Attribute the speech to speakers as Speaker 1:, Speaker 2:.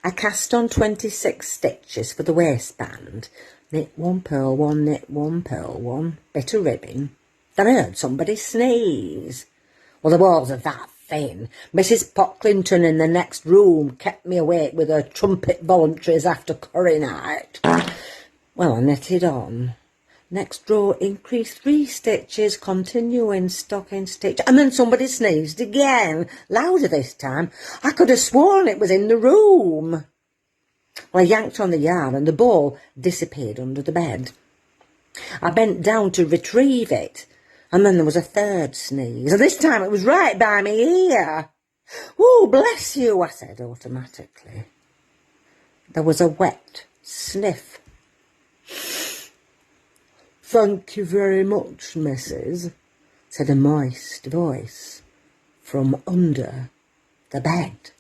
Speaker 1: I cast on 26 stitches for the waistband. Knit one, purl one, knit one, purl one, bit of ribbon. Then I heard somebody sneeze. Well, the walls are that thin. Mrs. Pocklington in the next room kept me awake with her trumpet voluntaries after curry night. Well, I knitted on. Next row, increase 3 stitches, continuing stocking stitch, and then somebody sneezed again, louder this time. I could have sworn it was in the room. Well, I yanked on the yarn and the ball disappeared under the bed. I bent down to retrieve it, and then there was a third sneeze, and this time it was right by my ear. "Oh, bless you," I said automatically. There was a wet sniff. "Thank you very much, Mrs.," said a moist voice from under the bed.